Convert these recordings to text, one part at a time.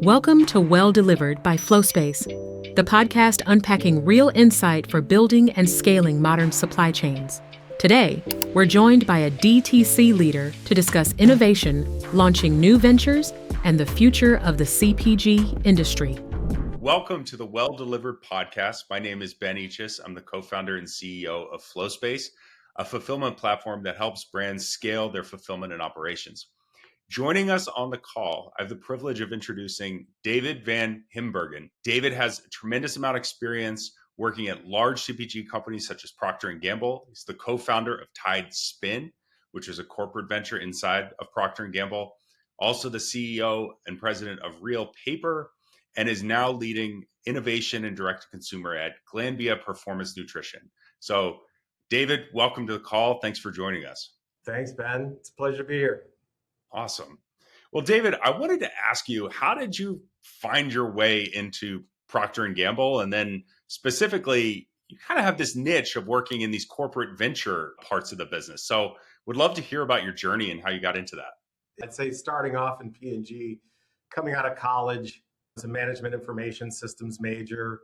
Welcome to Well Delivered by FlowSpace, the podcast unpacking real insight for building and scaling modern supply chains. Today, we're joined by a DTC leader to discuss innovation, launching new ventures, and the future of the CPG industry. Welcome to the Well Delivered podcast. My name is Ben Ichis. I'm the co-founder and CEO of FlowSpace, a fulfillment platform that helps brands scale their fulfillment and operations. Joining us on the call, I have the privilege of introducing David VanHimbergen. David has a tremendous amount of experience working at large CPG companies such as Procter & Gamble. He's the co-founder of Tide Spin, which is a corporate venture inside of Procter & Gamble. Also the CEO and president of Real Paper, and is now leading innovation and direct-to-consumer at Glanbia Performance Nutrition. So, David, welcome to the call. Thanks for joining us. Thanks, Ben. It's a pleasure to be here. Awesome. Well, David, I wanted to ask you, how did you find your way into Procter & Gamble? And then specifically, you kind of have this niche of working in these corporate venture parts of the business. So would love to hear about your journey and how you got into that. I'd say starting off in P&G, coming out of college as a management information systems major,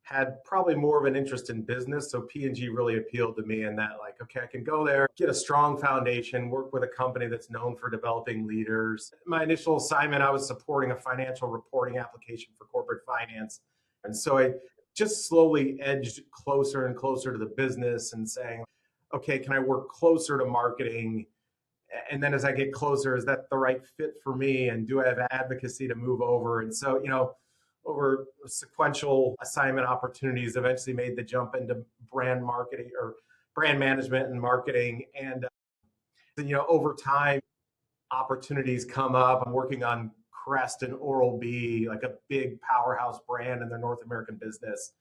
had probably more of an interest in business. So P&G really appealed to me in that, like, okay, I can go there, get a strong foundation, work with a company that's known for developing leaders. My initial assignment, I was supporting a financial reporting application for corporate finance. And so I just slowly edged closer and closer to the business and saying, okay, can I work closer to marketing? And then as I get closer, is that the right fit for me? And do I have advocacy to move over? And so, over sequential assignment opportunities, eventually made the jump into brand marketing or brand management and marketing. And, over time, opportunities come up. I'm working on Crest and Oral-B, like a big powerhouse brand in their North American business.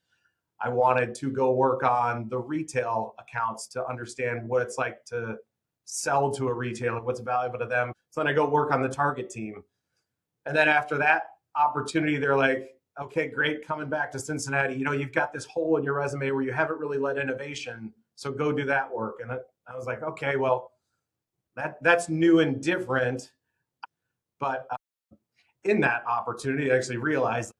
I wanted to go work on the retail accounts to understand what it's like to sell to a retailer, what's valuable to them. So then I go work on the Target team. And then after that opportunity, they're like, okay, great, coming back to Cincinnati. You've got this hole in your resume where you haven't really led innovation, so go do that work. And I was like, okay, well, that's new and different. But in that opportunity, I actually realized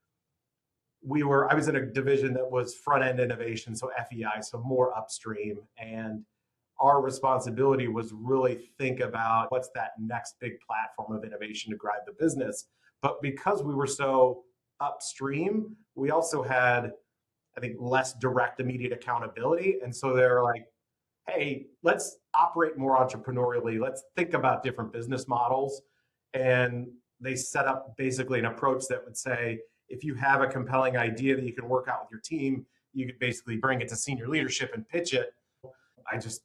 I was in a division that was front-end innovation, so FEI, so more upstream. And our responsibility was really think about what's that next big platform of innovation to drive the business. But because we were so upstream, we also had, I think, less direct immediate accountability. And so they're like, hey, let's operate more entrepreneurially. Let's think about different business models. And they set up basically an approach that would say, if you have a compelling idea that you can work out with your team, you could basically bring it to senior leadership and pitch it. I just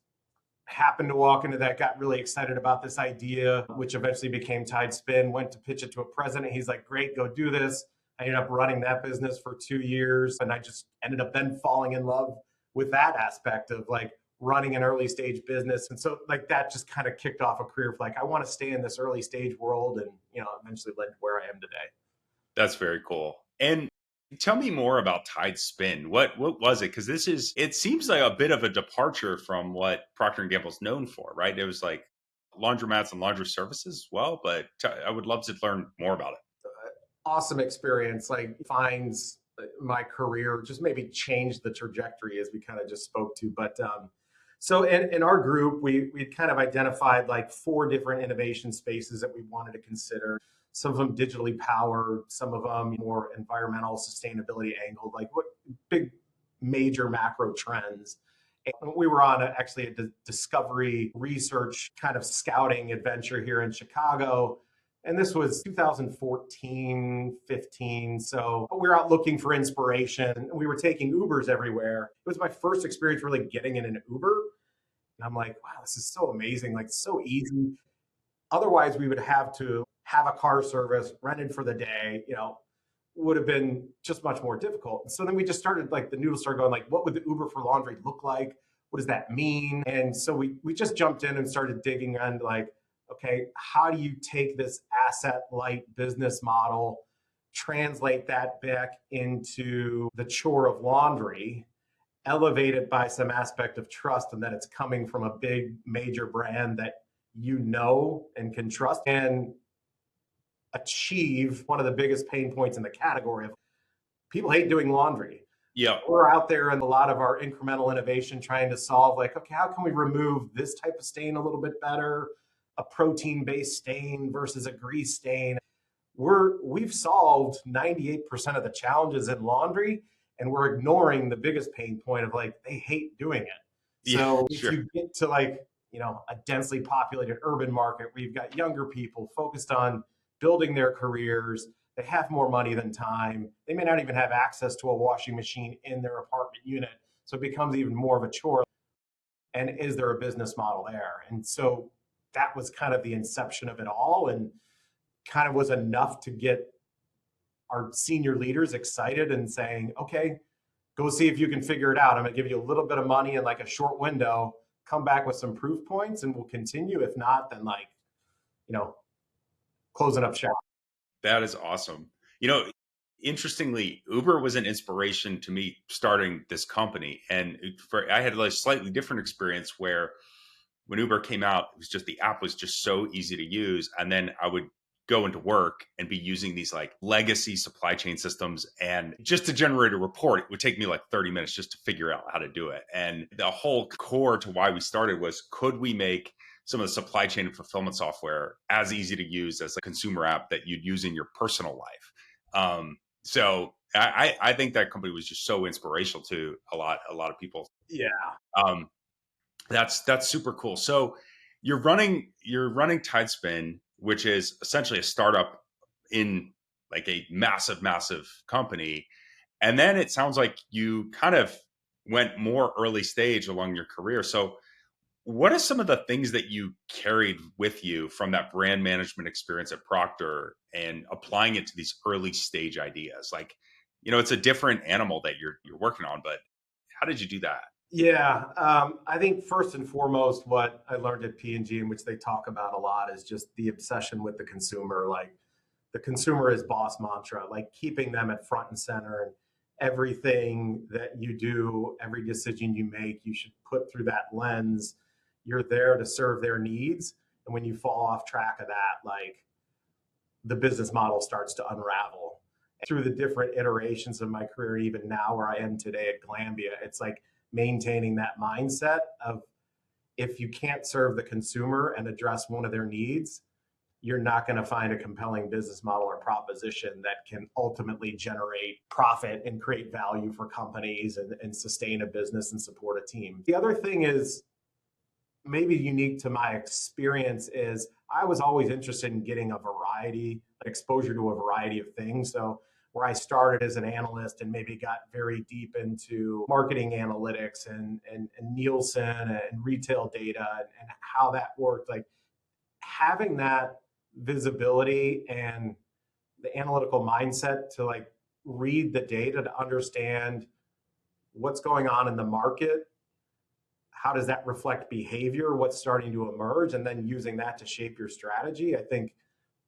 happened to walk into that, got really excited about this idea, which eventually became Tide Spin, went to pitch it to a president. He's like, great, go do this. I ended up running that business for 2 years. And I just ended up then falling in love with that aspect of like running an early stage business. And so like that just kind of kicked off a career of like, I want to stay in this early stage world, and, eventually led to where I am today. That's very cool. And tell me more about Tide Spin. What was it? Because it seems like a bit of a departure from what Procter & Gamble's known for, right? It was like laundromats and laundry services as well, but I would love to learn more about it. Awesome experience, like finds my career, just maybe changed the trajectory as we kind of just spoke to. But so in our group, we kind of identified like 4 different innovation spaces that we wanted to consider. Some of them digitally powered, some of them more environmental sustainability angled, like what big major macro trends. And we were on actually a discovery research kind of scouting adventure here in Chicago. And this was 2014, 15. So we were out looking for inspiration. We were taking Ubers everywhere. It was my first experience really getting in an Uber. And I'm like, wow, this is so amazing, like so easy. Otherwise, we would have to have a car service rented for the day, would have been just much more difficult. So then we just started, like the noodles started going like, what would the Uber for laundry look like? What does that mean? And so we just jumped in and started digging on like, okay, how do you take this asset light business model, translate that back into the chore of laundry, elevate it by some aspect of trust, and that it's coming from a big major brand that and can trust. And achieve one of the biggest pain points in the category of people hate doing laundry. Yeah. We're out there in a lot of our incremental innovation trying to solve like, okay, how can we remove this type of stain a little bit better? A protein-based stain versus a grease stain. We've solved 98% of the challenges in laundry, and we're ignoring the biggest pain point of like, they hate doing it. So Yeah, if sure. you get to like, a densely populated urban market where you've got younger people focused on building their careers, they have more money than time. They may not even have access to a washing machine in their apartment unit. So it becomes even more of a chore. And is there a business model there? And so that was kind of the inception of it all, and kind of was enough to get our senior leaders excited and saying, okay, go see if you can figure it out. I'm going to give you a little bit of money in like a short window, come back with some proof points, and we'll continue. If not, then like, closing up shop. That is awesome. Interestingly, Uber was an inspiration to me starting this company. And I had a slightly different experience where when Uber came out, it was just the app was just so easy to use. And then I would go into work and be using these like legacy supply chain systems. And just to generate a report, it would take me like 30 minutes just to figure out how to do it. And the whole core to why we started was, could we make some of the supply chain and fulfillment software as easy to use as a consumer app that you'd use in your personal life? So I think that company was just so inspirational to a lot of people. Yeah. That's super cool. So you're running Tidespin, which is essentially a startup in like a massive company. And then it sounds like you kind of went more early stage along your career. So what are some of the things that you carried with you from that brand management experience at Procter and applying it to these early stage ideas? Like, it's a different animal that you're working on, but how did you do that? Yeah, I think first and foremost, what I learned at P&G, in which they talk about a lot, is just the obsession with the consumer. Like, the consumer is boss mantra, like keeping them at front and center. And everything that you do, every decision you make, you should put through that lens. You're there to serve their needs. And when you fall off track of that, like, the business model starts to unravel. Through the different iterations of my career, even now where I am today at Glanbia, it's like maintaining that mindset of, if you can't serve the consumer and address one of their needs, you're not going to find a compelling business model or proposition that can ultimately generate profit and create value for companies and sustain a business and support a team. The other thing is maybe unique to my experience is I was always interested in getting a variety, exposure to a variety of things. So where I started as an analyst and maybe got very deep into marketing analytics and Nielsen and retail data and how that worked, like having that visibility and the analytical mindset to like read the data to understand what's going on in the market, how does that reflect behavior, what's starting to emerge, and then using that to shape your strategy. I think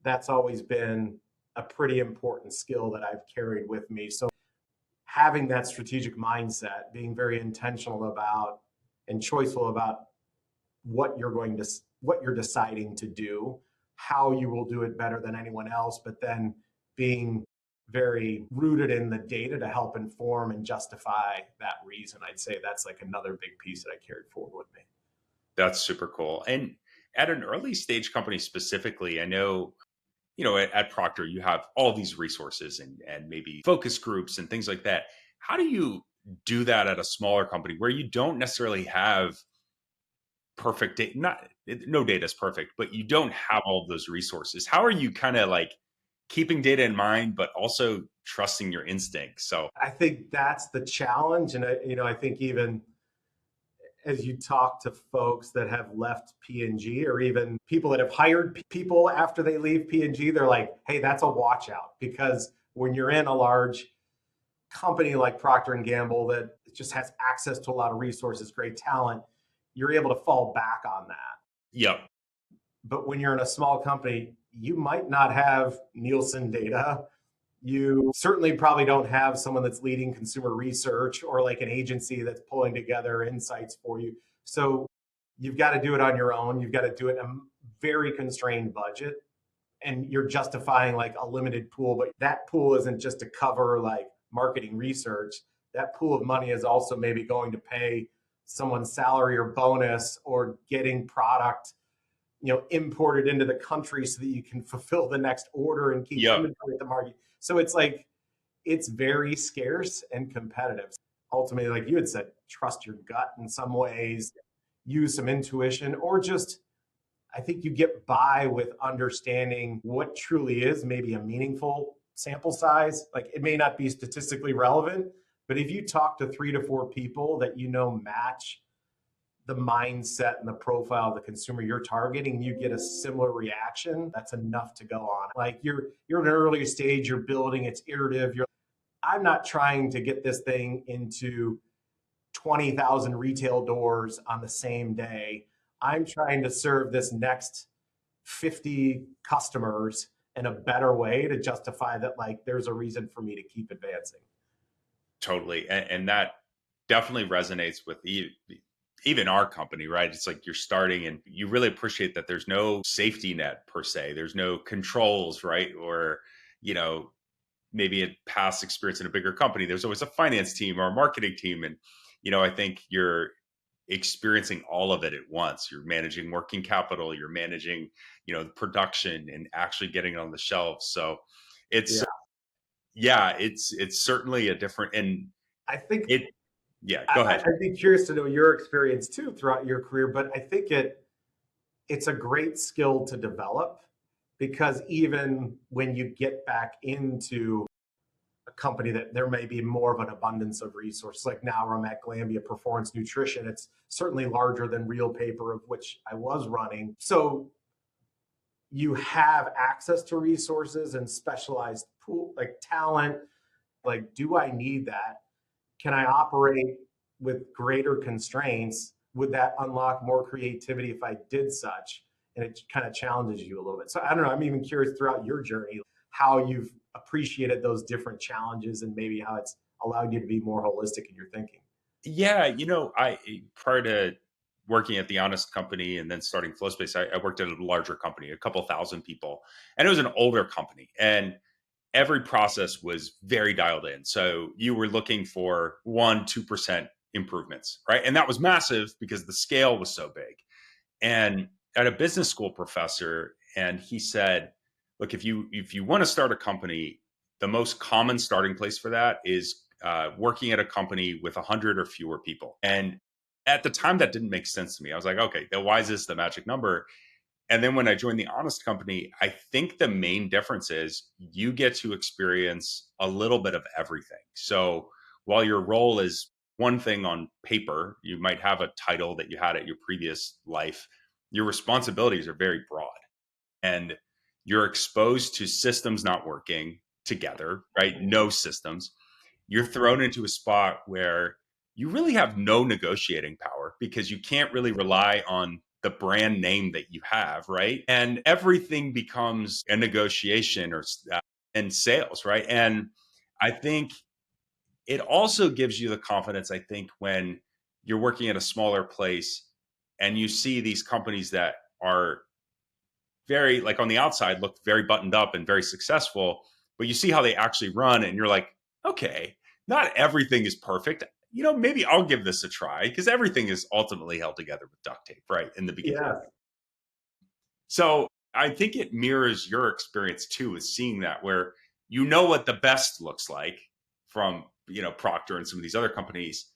that's always been a pretty important skill that I've carried with me. So having that strategic mindset, being very intentional about and choiceful about what you're deciding to do, how you will do it better than anyone else, but then being very rooted in the data to help inform and justify that reason. I'd say that's like another big piece that I carried forward with me. That's super cool. And at an early stage company specifically, I know, at Procter, you have all these resources and maybe focus groups and things like that. How do you do that at a smaller company where you don't necessarily have perfect data? No data is perfect, but you don't have all of those resources. How are you kind of like keeping data in mind, but also trusting your instincts? So I think that's the challenge. And I think even as you talk to folks that have left P&G, or even people that have hired people after they leave P&G, they're like, hey, that's a watch out. Because when you're in a large company like Procter and Gamble that just has access to a lot of resources, great talent, you're able to fall back on that. Yep. But when you're in a small company, you might not have Nielsen data. You certainly probably don't have someone that's leading consumer research or like an agency that's pulling together insights for you. So you've got to do it on your own. You've got to do it in a very constrained budget. and you're justifying like a limited pool, but that pool isn't just to cover like marketing research. That pool of money is also maybe going to pay someone's salary or bonus, or getting product, imported into the country so that you can fulfill the next order and keep Yep. inventory at the market. So it's like, it's very scarce and competitive. Ultimately, like you had said, trust your gut in some ways, use some intuition, or just, I think you get by with understanding what truly is maybe a meaningful sample size. Like, it may not be statistically relevant, but if you talk to 3 to 4 people that match the mindset and the profile of the consumer you're targeting, you get a similar reaction, that's enough to go on. Like, you're in an earlier stage, you're building, it's iterative. I'm not trying to get this thing into 20,000 retail doors on the same day. I'm trying to serve this next 50 customers in a better way to justify that, like, there's a reason for me to keep advancing. Totally. And that definitely resonates with even our company, right? It's like you're starting and you really appreciate that there's no safety net per se. There's no controls, right? Or, maybe a past experience in a bigger company, there's always a finance team or a marketing team. And, I think you're experiencing all of it at once. You're managing working capital, you're managing, the production and actually getting it on the shelves. So it's, it's certainly a different, and I think it, go ahead. I'd be curious to know your experience too throughout your career, but I think it's a great skill to develop, because even when you get back into a company that there may be more of an abundance of resources, like now I'm at Glanbia Performance Nutrition, it's certainly larger than Real Paper, of which I was running. So you have access to resources and specialized pool, like talent. Like, do I need that? Can I operate with greater constraints? Would that unlock more creativity if I did such? And it kind of challenges you a little bit. So I don't know, I'm even curious throughout your journey, how you've appreciated those different challenges and maybe how it's allowed you to be more holistic in your thinking. Yeah, I prior to working at the Honest Company and then starting FlowSpace, I worked at a larger company, a couple thousand people, and it was an older company, and every process was very dialed in. So you were looking for 1-2% improvements, right? And that was massive because the scale was so big. And I had a business school professor, and he said, look, if you want to start a company, the most common starting place for that is working at a company with 100 or fewer people. And at the time, that didn't make sense to me. I was like, okay, then why is this the magic number? And then when I joined the Honest Company, I think the main difference is you get to experience a little bit of everything. So while your role is one thing on paper, you might have a title that you had at your previous life, your responsibilities are very broad. And you're exposed to systems not working together, right? No systems. You're thrown into a spot where you really have no negotiating power because you can't really rely on the brand name that you have, right? And everything becomes a negotiation or and sales, right? And I think it also gives you the confidence, I think, when you're working at a smaller place and you see these companies that are very, like, on the outside look very buttoned up and very successful, but you see how they actually run and you're like, okay, not everything is perfect. Maybe I'll give this a try, because everything is ultimately held together with duct tape, right? In the beginning. Yeah. So I think it mirrors your experience too, with seeing that, where what the best looks like from, Procter and some of these other companies,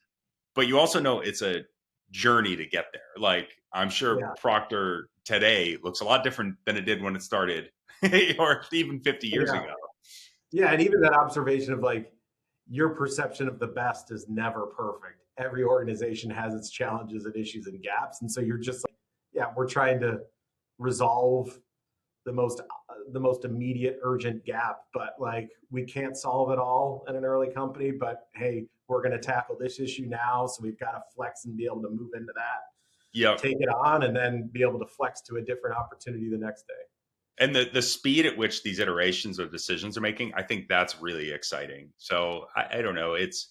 but you also know it's a journey to get there. Like, I'm sure Procter today looks a lot different than it did when it started or even 50 years ago. Yeah. And even that observation of, like, your perception of the best is never perfect. Every organization has its challenges and issues and gaps. And so you're just like, we're trying to resolve the most immediate urgent gap, but like, we can't solve it all in an early company, but hey, we're going to tackle this issue now. So we've got to flex and be able to move into that, take it on, and then be able to flex to a different opportunity the next day. And the speed at which these iterations of decisions are making, I think that's really exciting. So I don't know, it's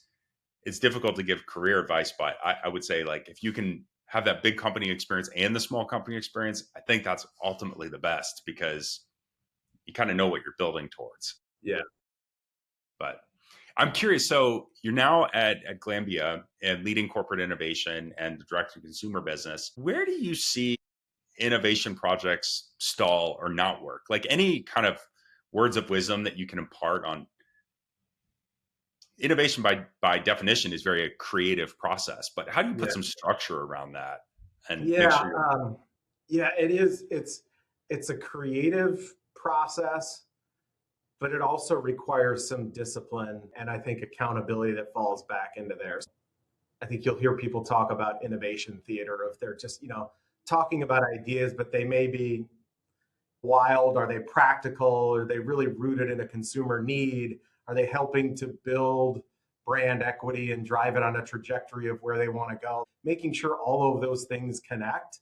difficult to give career advice, but I would say, like, if you can have that big company experience and the small company experience, I think that's ultimately the best, because you kind of know what you're building towards. Yeah. But I'm curious. So you're now at Glanbia and leading corporate innovation and the direct to consumer business. Where do you see innovation projects stall or not work? Like any kind of words of wisdom that you can impart on innovation by definition is very a creative process, but how do you put Yeah. some structure around that and make Yeah. sure you're Yeah, it is. It's a creative process, but it also requires some discipline and I think accountability that falls back into there. I think you'll hear people talk about innovation theater if they're just, talking about ideas, but they may be wild. Are they practical? Are they really rooted in a consumer need? Are they helping to build brand equity and drive it on a trajectory of where they want to go? Making sure all of those things connect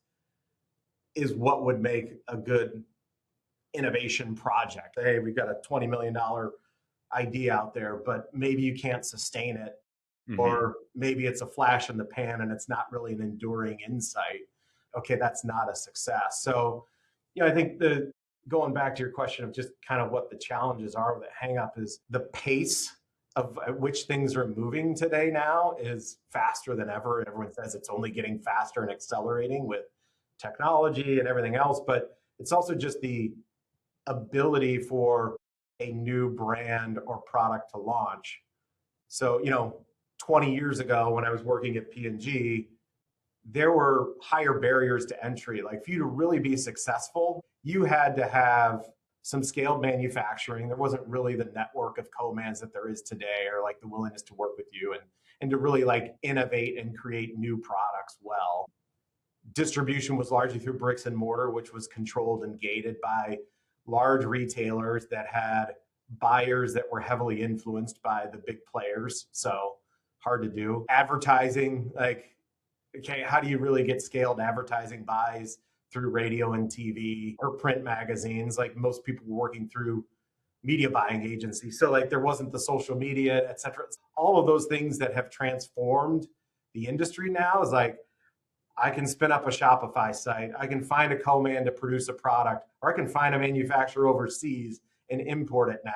is what would make a good innovation project. Hey, we've got a $20 million idea out there, but maybe you can't sustain it, or maybe it's a flash in the pan and it's not really an enduring insight. Okay, that's not a success. So, I think going back to your question of just kind of what the challenges are, the hang up is the pace of at which things are moving today now is faster than ever. Everyone says it's only getting faster and accelerating with technology and everything else, but it's also just the ability for a new brand or product to launch. So, 20 years ago when I was working at P&G, there were higher barriers to entry. Like for you to really be successful, you had to have some scaled manufacturing. There wasn't really the network of co-mans that there is today, or like the willingness to work with you and to really like innovate and create new products well. Distribution was largely through bricks and mortar, which was controlled and gated by large retailers that had buyers that were heavily influenced by the big players. So hard to do. Advertising, like, okay, how do you really get scaled advertising buys through radio and TV or print magazines? Like most people were working through media buying agencies. So like there wasn't the social media, et cetera. All of those things that have transformed the industry now is like, I can spin up a Shopify site. I can find a co-man to produce a product, or I can find a manufacturer overseas and import it now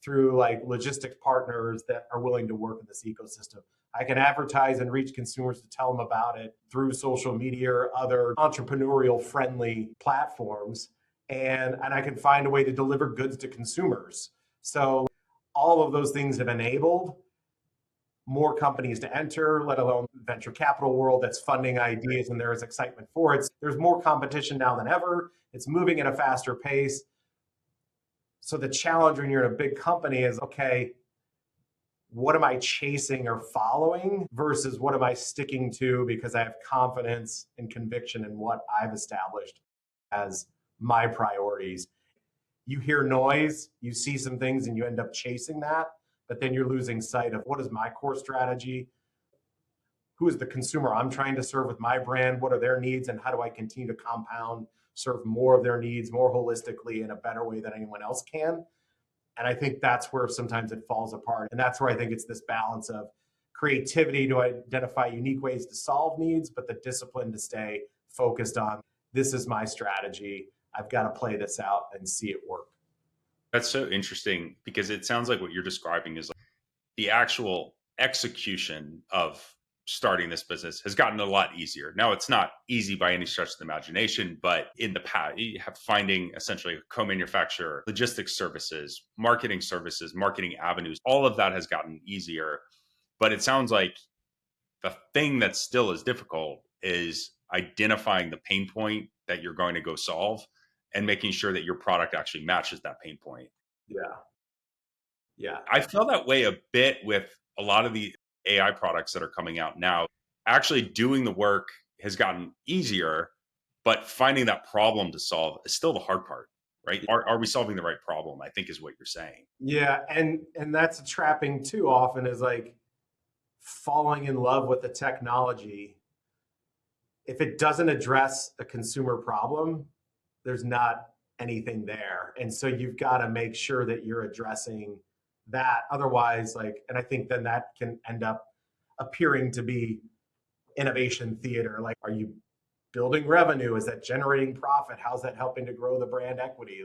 through like logistics partners that are willing to work in this ecosystem. I can advertise and reach consumers to tell them about it through social media or other entrepreneurial friendly platforms. And I can find a way to deliver goods to consumers. So all of those things have enabled more companies to enter, let alone venture capital world that's funding ideas and there is excitement for it. There's more competition now than ever. It's moving at a faster pace. So the challenge when you're in a big company is, okay, what am I chasing or following versus what am I sticking to because I have confidence and conviction in what I've established as my priorities. You hear noise, you see some things and you end up chasing that, but then you're losing sight of what is my core strategy? Who is the consumer I'm trying to serve with my brand? What are their needs and how do I continue to compound, serve more of their needs more holistically in a better way than anyone else can? And I think that's where sometimes it falls apart. And that's where I think it's this balance of creativity to identify unique ways to solve needs, but the discipline to stay focused on this is my strategy. I've got to play this out and see it work. That's so interesting because it sounds like what you're describing is like the actual execution of starting this business has gotten a lot easier. Now, it's not easy by any stretch of the imagination, but in the past, you have finding essentially a co-manufacturer, logistics services, marketing avenues, all of that has gotten easier. But it sounds like the thing that still is difficult is identifying the pain point that you're going to go solve and making sure that your product actually matches that pain point. Yeah. Yeah. I feel that way a bit with a lot of the AI products that are coming out now. Actually doing the work has gotten easier, but finding that problem to solve is still the hard part, right? Are we solving the right problem? I think is what you're saying. Yeah. And that's a trapping too often is like falling in love with the technology. If it doesn't address a consumer problem, there's not anything there. And so you've got to make sure that you're addressing that. Otherwise, and I think then that can end up appearing to be innovation theater. Like, are you building revenue? Is that generating profit? How's that helping to grow the brand equity?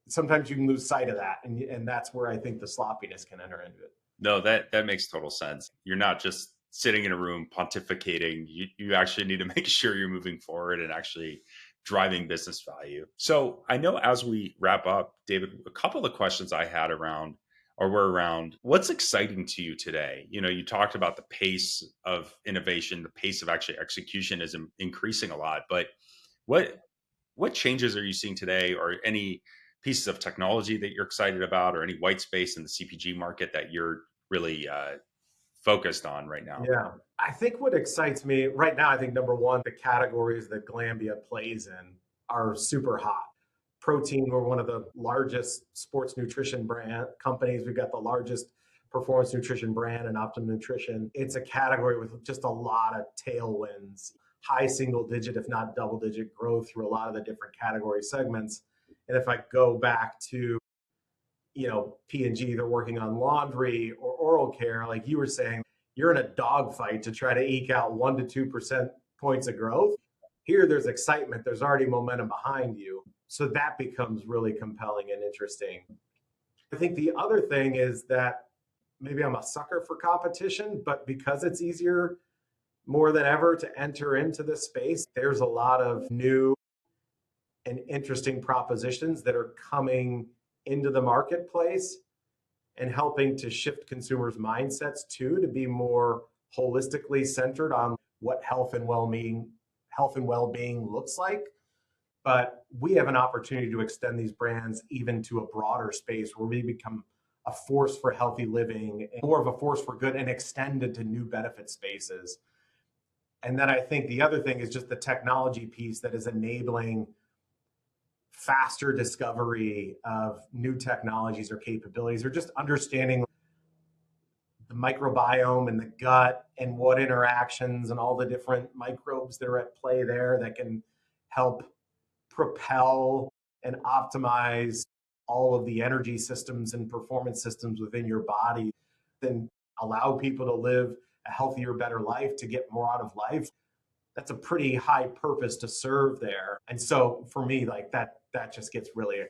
sometimes you can lose sight of that. And that's where I think the sloppiness can enter into it. No, that makes total sense. You're not just sitting in a room pontificating. You actually need to make sure you're moving forward and actually driving business value. So I know as we wrap up, David, a couple of questions I had were around what's exciting to you today. You talked about the pace of innovation, the pace of actually execution is increasing a lot, but what what changes are you seeing today, or any pieces of technology that you're excited about, or any white space in the CPG market that you're really focused on right now? Yeah. I think what excites me right now, I think number one, the categories that Glanbia plays in are super hot. Protein, we're one of the largest sports nutrition brand companies. We've got the largest performance nutrition brand and Optimum Nutrition. It's a category with just a lot of tailwinds, high single digit, if not double digit growth through a lot of the different category segments. And if I go back to P&G, they're working on laundry or oral care, like you were saying, you're in a dogfight to try to eke out 1 to 2% points of growth. Here, there's excitement. There's already momentum behind you. So that becomes really compelling and interesting. I think the other thing is that maybe I'm a sucker for competition, but because it's easier more than ever to enter into this space, there's a lot of new and interesting propositions that are coming into the marketplace and helping to shift consumers' mindsets too, to be more holistically centered on what health and well-being looks like. But we have an opportunity to extend these brands even to a broader space where we become a force for healthy living, more of a force for good, and extended to new benefit spaces. And then I think the other thing is just the technology piece that is enabling faster discovery of new technologies or capabilities, or just understanding the microbiome and the gut and what interactions and all the different microbes that are at play there that can help propel and optimize all of the energy systems and performance systems within your body, then allow people to live a healthier, better life, to get more out of life. That's a pretty high purpose to serve there. And so for me, like that just gets really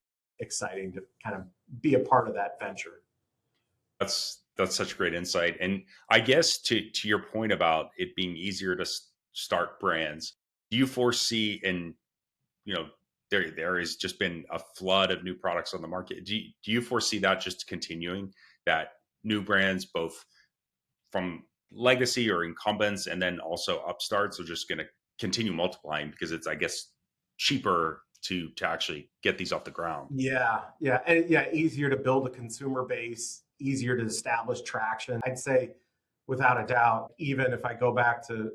exciting to kind of be a part of that venture. That's such great insight. And I guess to your point about it being easier to start brands, do you foresee, and there has just been a flood of new products on the market. Do you foresee that just continuing, that new brands, both from legacy or incumbents and then also upstarts, are just going to continue multiplying because it's, I guess, cheaper to actually get these off the ground? Yeah. And easier to build a consumer base, easier to establish traction. I'd say without a doubt, even if I go back to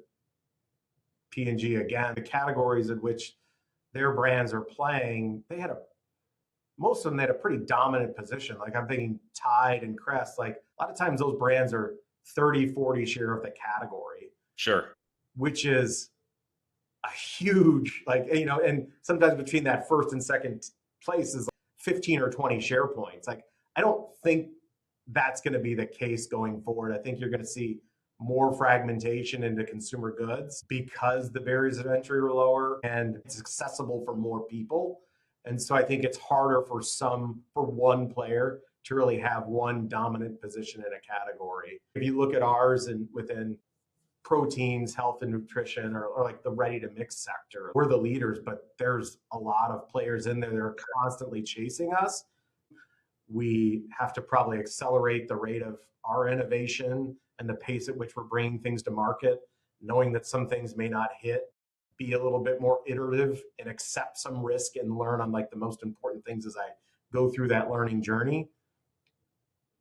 P&G again, the categories in which their brands are playing, most of them had a pretty dominant position. Like I'm thinking Tide and Crest, like a lot of times those brands are 30-40 share of the category. Sure. Which is a huge, and sometimes between that first and second place is 15 or 20 share points. Like, I don't think that's going to be the case going forward. I think you're going to see more fragmentation into consumer goods because the barriers of entry are lower and it's accessible for more people. And so I think it's harder for one player to really have one dominant position in a category. If you look at ours and within proteins, health and nutrition, or like the ready to mix sector, we're the leaders, but there's a lot of players in there that are constantly chasing us. We have to probably accelerate the rate of our innovation and the pace at which we're bringing things to market, knowing that some things may not hit, be a little bit more iterative and accept some risk and learn on like the most important things as I go through that learning journey.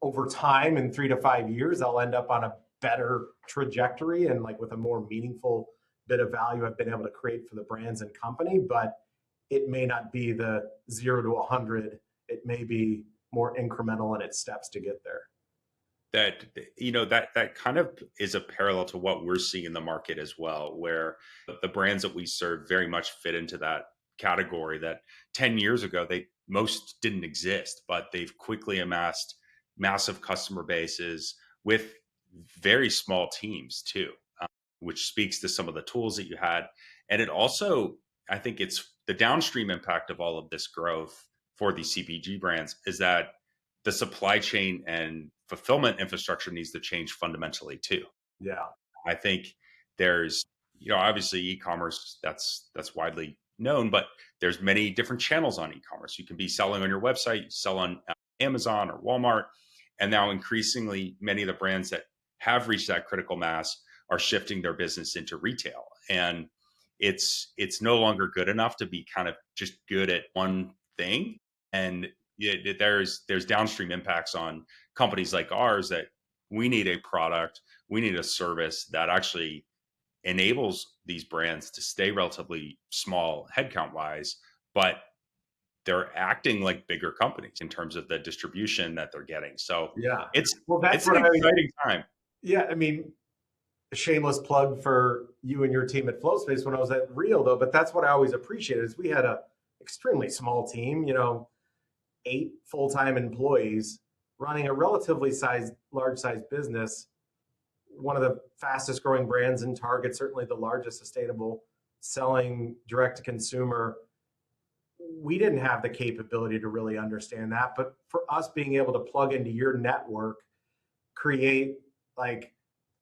Over time, in 3 to 5 years, I'll end up on a better trajectory and like with a more meaningful bit of value I've been able to create for the brands and company, but it may not be the 0 to 100. It may be more incremental in its steps to get there. That kind of is a parallel to what we're seeing in the market as well, where the brands that we serve very much fit into that category that 10 years ago, most didn't exist, but they've quickly amassed massive customer bases with very small teams too, which speaks to some of the tools that you had. And it also, I think it's the downstream impact of all of this growth for these CPG brands is that the supply chain and fulfillment infrastructure needs to change fundamentally too. Yeah. I think there's, obviously e-commerce that's widely known, but there's many different channels on e-commerce. You can be selling on your website, you sell on Amazon or Walmart, and now increasingly many of the brands that have reached that critical mass are shifting their business into retail. And it's no longer good enough to be kind of just good at one thing. And there's downstream impacts on companies like ours that we need a product, we need a service that actually enables these brands to stay relatively small headcount wise, but they're acting like bigger companies in terms of the distribution that they're getting. So Yeah. it's That's an what exciting time. Yeah. I mean, a shameless plug for you and your team at FlowSpace when I was at Real though, but that's what I always appreciated is we had a extremely small team, 8 full-time employees running a relatively large size business, one of the fastest growing brands in Target, certainly the largest sustainable selling direct to consumer. We didn't have the capability to really understand that, but for us being able to plug into your network, create like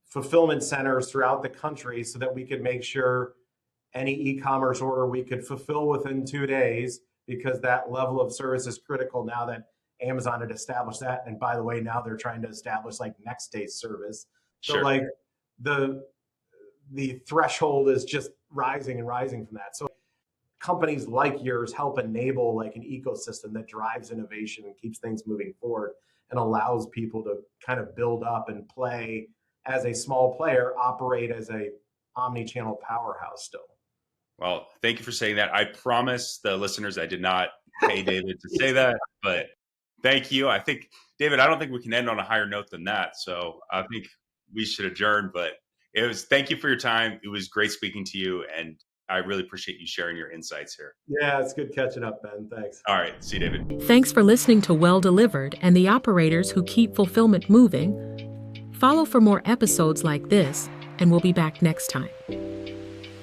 fulfillment centers throughout the country so that we could make sure any e-commerce order we could fulfill within 2 days, because that level of service is critical now that Amazon had established that. And by the way, now they're trying to establish like next day service. So Sure. like the threshold is just rising and rising from that. So companies like yours help enable like an ecosystem that drives innovation and keeps things moving forward and allows people to kind of build up and play as a small player, operate as a omni-channel powerhouse still. Well, thank you for saying that. I promise the listeners I did not pay David to say that, but thank you. I think, David, I don't think we can end on a higher note than that. So I think we should adjourn, but thank you for your time. It was great speaking to you, and I really appreciate you sharing your insights here. Yeah, it's good catching up, Ben. Thanks. All right. See you, David. Thanks for listening to Well Delivered and the operators who keep fulfillment moving. Follow for more episodes like this, and we'll be back next time.